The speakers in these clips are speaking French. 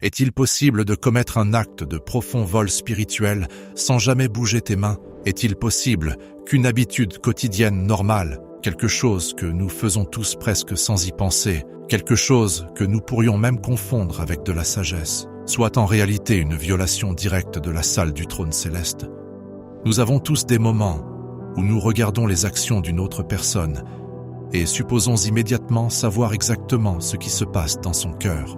Est-il possible de commettre un acte de profond vol spirituel sans jamais bouger tes mains? Est-il possible qu'une habitude quotidienne normale, quelque chose que nous faisons tous presque sans y penser, quelque chose que nous pourrions même confondre avec de la sagesse, soit en réalité une violation directe de la salle du trône céleste? Nous avons tous des moments où nous regardons les actions d'une autre personne et supposons immédiatement savoir exactement ce qui se passe dans son cœur.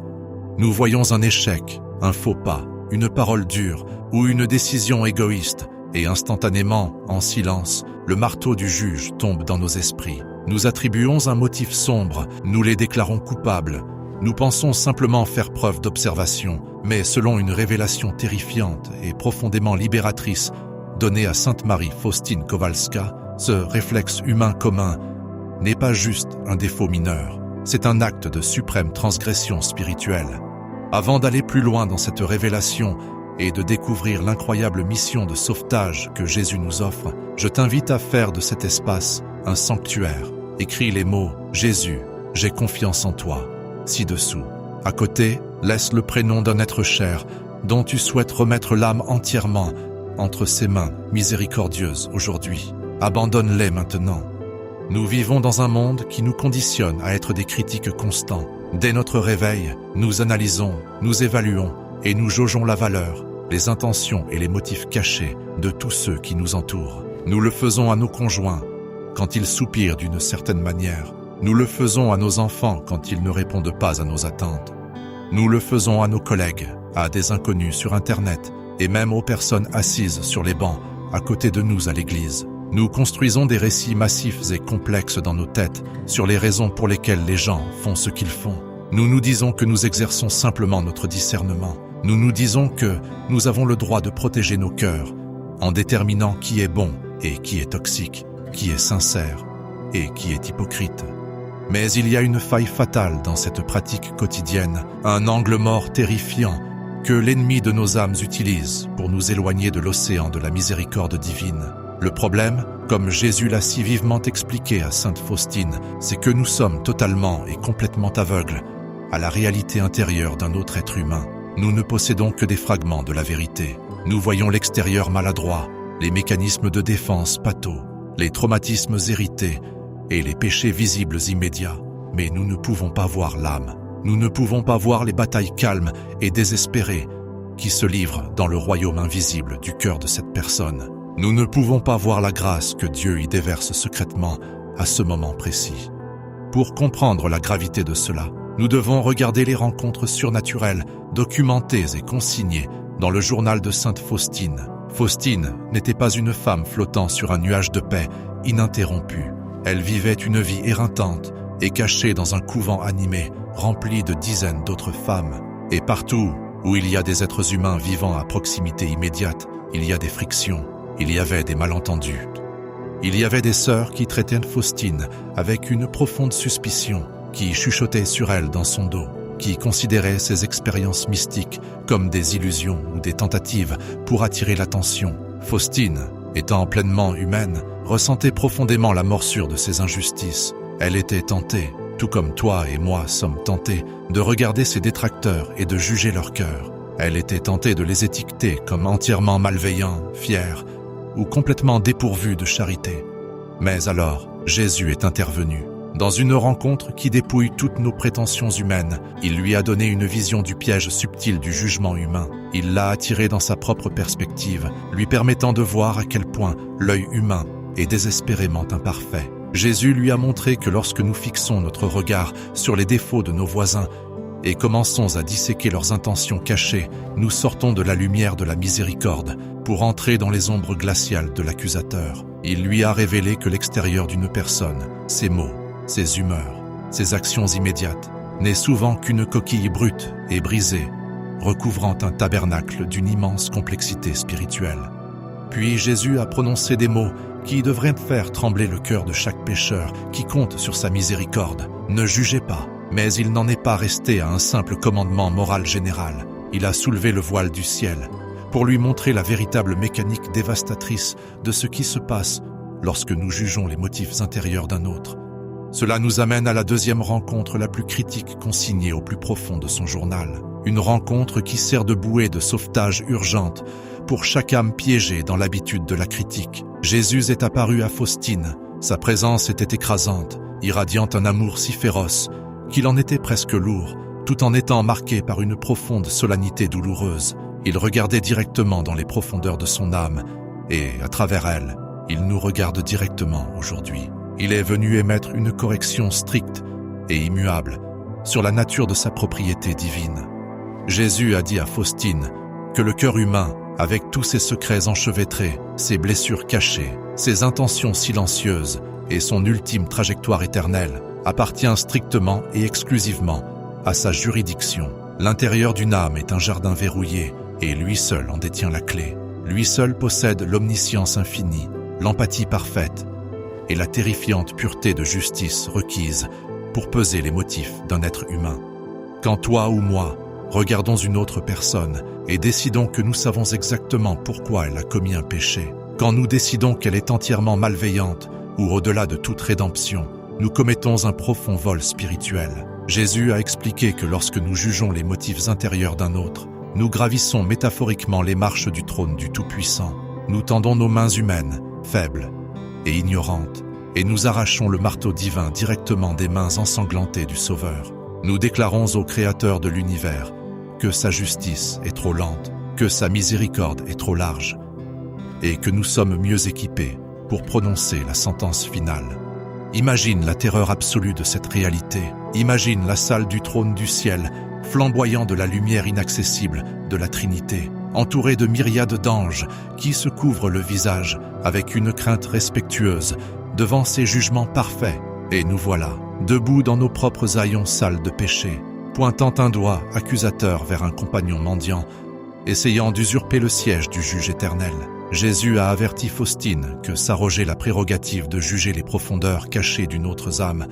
Nous voyons un échec, un faux pas, une parole dure ou une décision égoïste et instantanément, en silence, le marteau du juge tombe dans nos esprits. Nous attribuons un motif sombre, nous les déclarons coupables. Nous pensons simplement faire preuve d'observation, mais selon une révélation terrifiante et profondément libératrice donnée à Sainte Marie Faustine Kowalska, ce réflexe humain commun n'est pas juste un défaut mineur, c'est un acte de suprême transgression spirituelle. Avant d'aller plus loin dans cette révélation et de découvrir l'incroyable mission de sauvetage que Jésus nous offre, je t'invite à faire de cet espace un sanctuaire. Écris les mots « Jésus, j'ai confiance en toi » ci-dessous. À côté, laisse le prénom d'un être cher dont tu souhaites remettre l'âme entièrement entre ses mains miséricordieuses aujourd'hui. Abandonne-les maintenant. Nous vivons dans un monde qui nous conditionne à être des critiques constants. Dès notre réveil, nous analysons, nous évaluons et nous jaugeons la valeur, les intentions et les motifs cachés de tous ceux qui nous entourent. Nous le faisons à nos conjoints quand ils soupirent d'une certaine manière. Nous le faisons à nos enfants quand ils ne répondent pas à nos attentes. Nous le faisons à nos collègues, à des inconnus sur Internet et même aux personnes assises sur les bancs à côté de nous à l'église. Nous construisons des récits massifs et complexes dans nos têtes sur les raisons pour lesquelles les gens font ce qu'ils font. Nous nous disons que nous exerçons simplement notre discernement. Nous nous disons que nous avons le droit de protéger nos cœurs en déterminant qui est bon et qui est toxique, qui est sincère et qui est hypocrite. Mais il y a une faille fatale dans cette pratique quotidienne, un angle mort terrifiant que l'ennemi de nos âmes utilise pour nous éloigner de l'océan de la miséricorde divine. Le problème, comme Jésus l'a si vivement expliqué à Sainte Faustine, c'est que nous sommes totalement et complètement aveugles à la réalité intérieure d'un autre être humain. Nous ne possédons que des fragments de la vérité. Nous voyons l'extérieur maladroit, les mécanismes de défense pathos, les traumatismes hérités et les péchés visibles immédiats. Mais nous ne pouvons pas voir l'âme. Nous ne pouvons pas voir les batailles calmes et désespérées qui se livrent dans le royaume invisible du cœur de cette personne. Nous ne pouvons pas voir la grâce que Dieu y déverse secrètement à ce moment précis. Pour comprendre la gravité de cela, nous devons regarder les rencontres surnaturelles, documentées et consignées dans le journal de Sainte Faustine. Faustine n'était pas une femme flottant sur un nuage de paix ininterrompu. Elle vivait une vie éreintante et cachée dans un couvent animé, rempli de dizaines d'autres femmes. Et partout où il y a des êtres humains vivant à proximité immédiate, il y a des frictions. Il y avait des malentendus. Il y avait des sœurs qui traitaient Faustine avec une profonde suspicion, qui chuchotaient sur elle dans son dos, qui considéraient ses expériences mystiques comme des illusions ou des tentatives pour attirer l'attention. Faustine, étant pleinement humaine, ressentait profondément la morsure de ces injustices. Elle était tentée, tout comme toi et moi sommes tentés, de regarder ses détracteurs et de juger leur cœur. Elle était tentée de les étiqueter comme entièrement malveillants, fiers, ou complètement dépourvu de charité. Mais alors, Jésus est intervenu. Dans une rencontre qui dépouille toutes nos prétentions humaines, il lui a donné une vision du piège subtil du jugement humain. Il l'a attiré dans sa propre perspective, lui permettant de voir à quel point l'œil humain est désespérément imparfait. Jésus lui a montré que lorsque nous fixons notre regard sur les défauts de nos voisins et commençons à disséquer leurs intentions cachées, nous sortons de la lumière de la miséricorde pour entrer dans les ombres glaciales de l'accusateur. Il lui a révélé que l'extérieur d'une personne, ses mots, ses humeurs, ses actions immédiates, n'est souvent qu'une coquille brute et brisée, recouvrant un tabernacle d'une immense complexité spirituelle. Puis Jésus a prononcé des mots qui devraient faire trembler le cœur de chaque pécheur qui compte sur sa miséricorde. Ne jugez pas. Mais il n'en est pas resté à un simple commandement moral général. Il a soulevé le voile du ciel pour lui montrer la véritable mécanique dévastatrice de ce qui se passe lorsque nous jugeons les motifs intérieurs d'un autre. Cela nous amène à la deuxième rencontre la plus critique consignée au plus profond de son journal. une rencontre qui sert de bouée de sauvetage urgente pour chaque âme piégée dans l'habitude de la critique. Jésus est apparu à Faustine. Sa présence était écrasante, irradiant un amour si féroce qu'il en était presque lourd, tout en étant marqué par une profonde solennité douloureuse. Il regardait directement dans les profondeurs de son âme et, à travers elle, il nous regarde directement aujourd'hui. Il est venu émettre une correction stricte et immuable sur la nature de sa propriété divine. Jésus a dit à Faustine que le cœur humain, avec tous ses secrets enchevêtrés, ses blessures cachées, ses intentions silencieuses et son ultime trajectoire éternelle, appartient strictement et exclusivement à sa juridiction. L'intérieur d'une âme est un jardin verrouillé et lui seul en détient la clé. Lui seul possède l'omniscience infinie, l'empathie parfaite et la terrifiante pureté de justice requise pour peser les motifs d'un être humain. Quand toi ou moi regardons une autre personne et décidons que nous savons exactement pourquoi elle a commis un péché, quand nous décidons qu'elle est entièrement malveillante ou au-delà de toute rédemption, nous commettons un profond vol spirituel. Jésus a expliqué que lorsque nous jugeons les motifs intérieurs d'un autre, nous gravissons métaphoriquement les marches du trône du Tout-Puissant. Nous tendons nos mains humaines, faibles et ignorantes, et nous arrachons le marteau divin directement des mains ensanglantées du Sauveur. Nous déclarons au Créateur de l'univers que sa justice est trop lente, que sa miséricorde est trop large, et que nous sommes mieux équipés pour prononcer la sentence finale. Imagine la terreur absolue de cette réalité. Imagine la salle du trône du ciel, flamboyant de la lumière inaccessible de la Trinité, entourée de myriades d'anges qui se couvrent le visage avec une crainte respectueuse devant ces jugements parfaits. Et nous voilà, debout dans nos propres haillons sales de péché, pointant un doigt accusateur vers un compagnon mendiant, essayant d'usurper le siège du juge éternel. Jésus a averti Faustine que s'arroger la prérogative de juger les profondeurs cachées d'une autre âme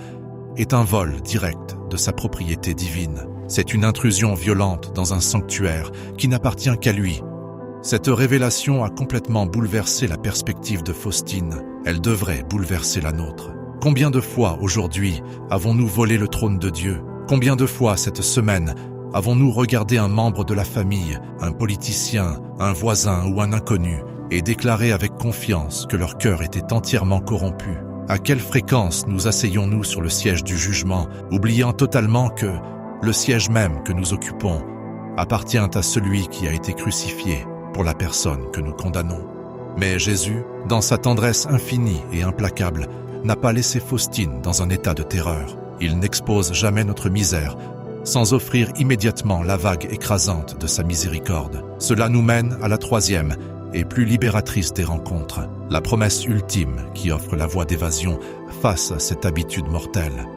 est un vol direct de sa propriété divine. C'est une intrusion violente dans un sanctuaire qui n'appartient qu'à lui. Cette révélation a complètement bouleversé la perspective de Faustine. Elle devrait bouleverser la nôtre. Combien de fois aujourd'hui avons-nous volé le trône de Dieu? Combien de fois cette semaine avons-nous regardé un membre de la famille, un politicien, un voisin ou un inconnu et déclaré avec confiance que leur cœur était entièrement corrompu? À quelle fréquence nous asseyons-nous sur le siège du jugement, oubliant totalement que le siège même que nous occupons appartient à celui qui a été crucifié pour la personne que nous condamnons? Mais Jésus, dans sa tendresse infinie et implacable, n'a pas laissé Faustine dans un état de terreur. Il n'expose jamais notre misère sans offrir immédiatement la vague écrasante de sa miséricorde. Cela nous mène à la troisième et plus libératrice des rencontres, la promesse ultime qui offre la voie d'évasion face à cette habitude mortelle.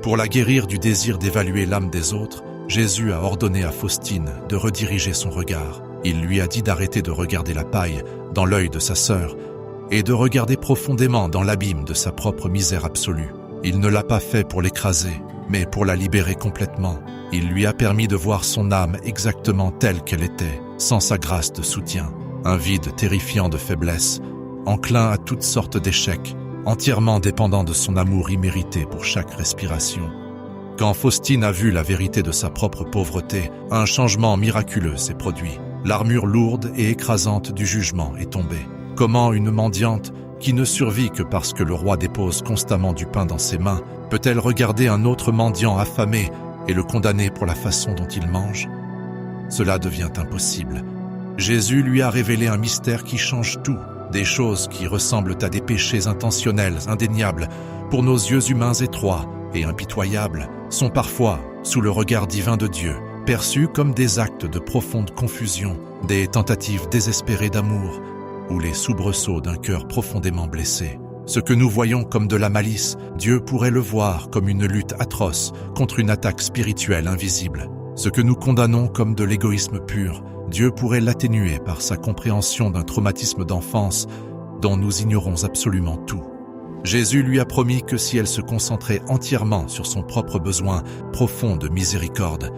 Pour la guérir du désir d'évaluer l'âme des autres, Jésus a ordonné à Faustine de rediriger son regard. Il lui a dit d'arrêter de regarder la paille dans l'œil de sa sœur et de regarder profondément dans l'abîme de sa propre misère absolue. Il ne l'a pas fait pour l'écraser, mais pour la libérer complètement. Il lui a permis de voir son âme exactement telle qu'elle était, sans sa grâce de soutien. Un vide terrifiant de faiblesse, enclin à toutes sortes d'échecs, entièrement dépendant de son amour immérité pour chaque respiration. Quand Faustine a vu la vérité de sa propre pauvreté, un changement miraculeux s'est produit. L'armure lourde et écrasante du jugement est tombée. Comment une mendiante, qui ne survit que parce que le roi dépose constamment du pain dans ses mains, peut-elle regarder un autre mendiant affamé et le condamner pour la façon dont il mange? Cela devient impossible. Jésus lui a révélé un mystère qui change tout. Des choses qui ressemblent à des péchés intentionnels, indéniables, pour nos yeux humains étroits et impitoyables, sont parfois, sous le regard divin de Dieu, perçus comme des actes de profonde confusion, des tentatives désespérées d'amour, ou les soubresauts d'un cœur profondément blessé. Ce que nous voyons comme de la malice, Dieu pourrait le voir comme une lutte atroce contre une attaque spirituelle invisible. Ce que nous condamnons comme de l'égoïsme pur, Dieu pourrait l'atténuer par sa compréhension d'un traumatisme d'enfance dont nous ignorons absolument tout. Jésus lui a promis que si elle se concentrait entièrement sur son propre besoin profond de miséricorde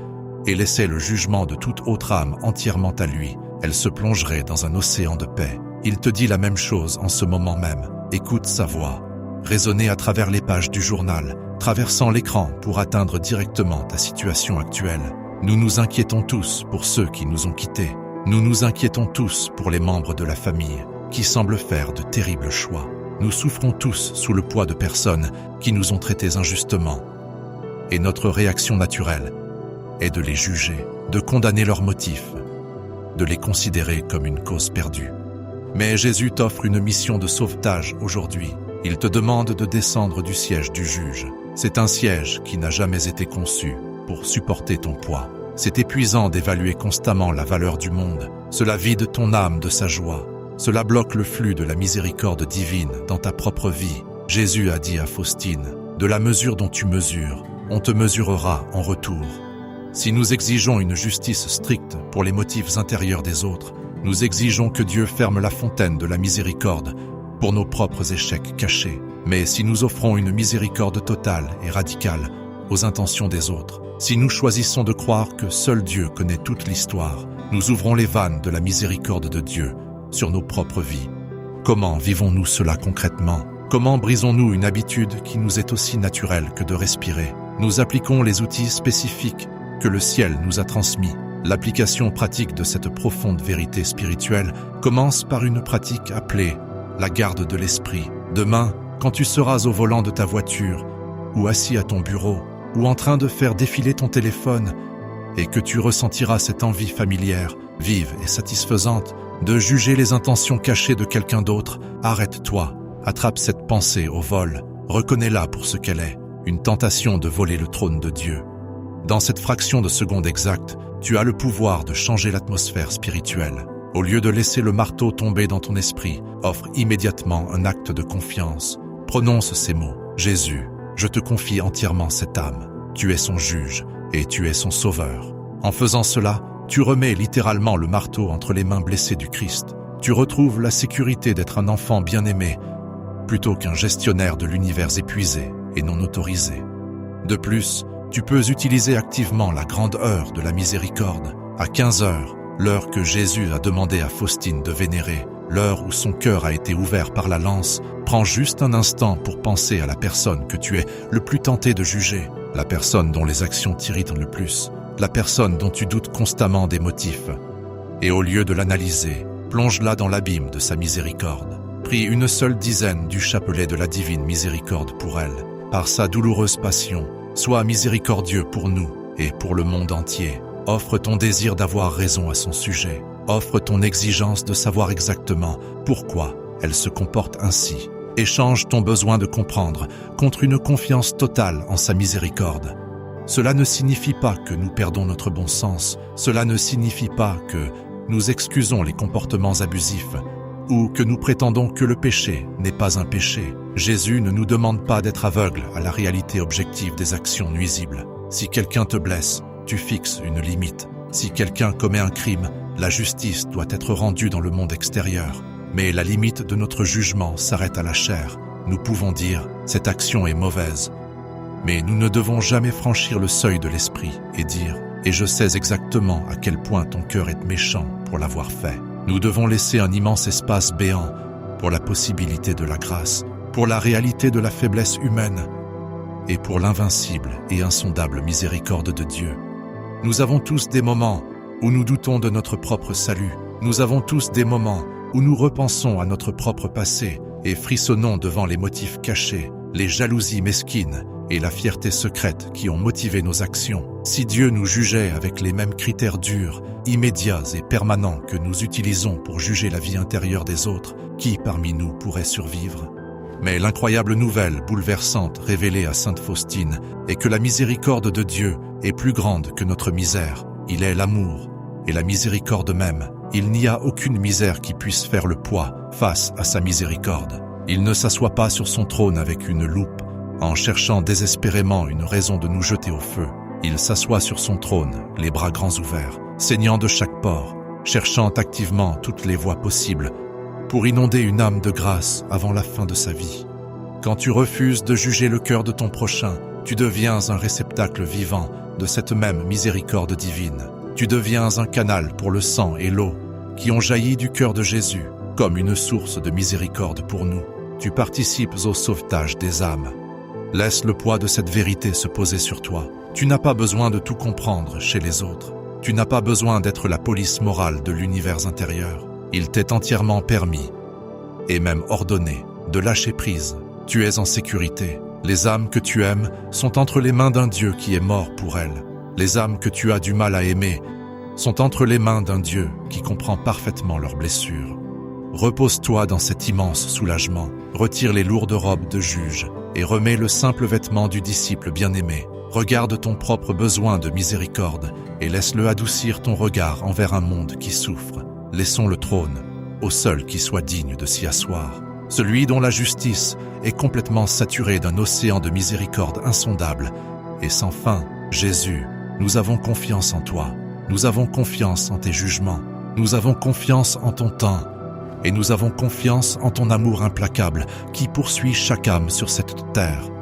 et laissait le jugement de toute autre âme entièrement à lui, elle se plongerait dans un océan de paix. Il te dit la même chose en ce moment même. Écoute sa voix, résonner à travers les pages du journal, traversant l'écran pour atteindre directement ta situation actuelle. Nous nous inquiétons tous pour ceux qui nous ont quittés. Nous nous inquiétons tous pour les membres de la famille qui semblent faire de terribles choix. Nous souffrons tous sous le poids de personnes qui nous ont traités injustement. Et notre réaction naturelle est de les juger, de condamner leurs motifs, de les considérer comme une cause perdue. Mais Jésus t'offre une mission de sauvetage aujourd'hui. Il te demande de descendre du siège du juge. C'est un siège qui n'a jamais été conçu pour supporter ton poids. C'est épuisant d'évaluer constamment la valeur du monde. Cela vide ton âme de sa joie. Cela bloque le flux de la miséricorde divine dans ta propre vie. Jésus a dit à Faustine, « De la mesure dont tu mesures, on te mesurera en retour. » Si nous exigeons une justice stricte pour les motifs intérieurs des autres, nous exigeons que Dieu ferme la fontaine de la miséricorde pour nos propres échecs cachés. Mais si nous offrons une miséricorde totale et radicale aux intentions des autres, si nous choisissons de croire que seul Dieu connaît toute l'histoire, nous ouvrons les vannes de la miséricorde de Dieu sur nos propres vies. Comment vivons-nous cela concrètement? Comment brisons-nous une habitude qui nous est aussi naturelle que de respirer? Nous appliquons les outils spécifiques que le ciel nous a transmis. L'application pratique de cette profonde vérité spirituelle commence par une pratique appelée la garde de l'esprit. Demain, quand tu seras au volant de ta voiture, ou assis à ton bureau, ou en train de faire défiler ton téléphone, et que tu ressentiras cette envie familière, vive et satisfaisante, de juger les intentions cachées de quelqu'un d'autre, arrête-toi, attrape cette pensée au vol, reconnais-la pour ce qu'elle est, une tentation de voler le trône de Dieu. Dans cette fraction de seconde exacte, tu as le pouvoir de changer l'atmosphère spirituelle. Au lieu de laisser le marteau tomber dans ton esprit, offre immédiatement un acte de confiance. Prononce ces mots. Jésus, je te confie entièrement cette âme. Tu es son juge et tu es son sauveur. En faisant cela, tu remets littéralement le marteau entre les mains blessées du Christ. Tu retrouves la sécurité d'être un enfant bien-aimé, plutôt qu'un gestionnaire de l'univers épuisé et non autorisé. De plus, tu peux utiliser activement la grande heure de la miséricorde. À 15 heures, l'heure que Jésus a demandé à Faustine de vénérer, l'heure où son cœur a été ouvert par la lance, prends juste un instant pour penser à la personne que tu es le plus tenté de juger, la personne dont les actions t'irritent le plus, la personne dont tu doutes constamment des motifs. Et au lieu de l'analyser, plonge-la dans l'abîme de sa miséricorde. Prie une seule dizaine du chapelet de la divine miséricorde pour elle. Par sa douloureuse passion, sois miséricordieux pour nous et pour le monde entier. Offre ton désir d'avoir raison à son sujet. Offre ton exigence de savoir exactement pourquoi elle se comporte ainsi. Échange ton besoin de comprendre contre une confiance totale en sa miséricorde. Cela ne signifie pas que nous perdons notre bon sens. Cela ne signifie pas que nous excusons les comportements abusifs ou que nous prétendons que le péché n'est pas un péché. Jésus ne nous demande pas d'être aveugles à la réalité objective des actions nuisibles. Si quelqu'un te blesse, tu fixes une limite. Si quelqu'un commet un crime, la justice doit être rendue dans le monde extérieur. Mais la limite de notre jugement s'arrête à la chair. Nous pouvons dire « cette action est mauvaise ». Mais nous ne devons jamais franchir le seuil de l'esprit et dire « et je sais exactement à quel point ton cœur est méchant pour l'avoir fait ». Nous devons laisser un immense espace béant pour la possibilité de la grâce, pour la réalité de la faiblesse humaine et pour l'invincible et insondable miséricorde de Dieu. Nous avons tous des moments où nous doutons de notre propre salut. Nous avons tous des moments où nous repensons à notre propre passé et frissonnons devant les motifs cachés, les jalousies mesquines et la fierté secrète qui ont motivé nos actions. Si Dieu nous jugeait avec les mêmes critères durs, immédiats et permanents que nous utilisons pour juger la vie intérieure des autres, qui parmi nous pourrait survivre? Mais l'incroyable nouvelle bouleversante révélée à Sainte Faustine est que la miséricorde de Dieu est plus grande que notre misère. Il est l'amour et la miséricorde même. Il n'y a aucune misère qui puisse faire le poids face à sa miséricorde. Il ne s'assoit pas sur son trône avec une loupe, en cherchant désespérément une raison de nous jeter au feu. Il s'assoit sur son trône, les bras grands ouverts, saignant de chaque pore, cherchant activement toutes les voies possibles pour inonder une âme de grâce avant la fin de sa vie. Quand tu refuses de juger le cœur de ton prochain, tu deviens un réceptacle vivant de cette même miséricorde divine. Tu deviens un canal pour le sang et l'eau qui ont jailli du cœur de Jésus, comme une source de miséricorde pour nous. Tu participes au sauvetage des âmes. Laisse le poids de cette vérité se poser sur toi. Tu n'as pas besoin de tout comprendre chez les autres. Tu n'as pas besoin d'être la police morale de l'univers intérieur. Il t'est entièrement permis, et même ordonné, de lâcher prise. Tu es en sécurité. Les âmes que tu aimes sont entre les mains d'un Dieu qui est mort pour elles. Les âmes que tu as du mal à aimer sont entre les mains d'un Dieu qui comprend parfaitement leurs blessures. Repose-toi dans cet immense soulagement. Retire les lourdes robes de juge et remets le simple vêtement du disciple bien-aimé. Regarde ton propre besoin de miséricorde et laisse-le adoucir ton regard envers un monde qui souffre. Laissons le trône au seul qui soit digne de s'y asseoir. Celui dont la justice est complètement saturée d'un océan de miséricorde insondable et sans fin. Jésus, nous avons confiance en toi. Nous avons confiance en tes jugements. Nous avons confiance en ton temps. Et nous avons confiance en ton amour implacable qui poursuit chaque âme sur cette terre.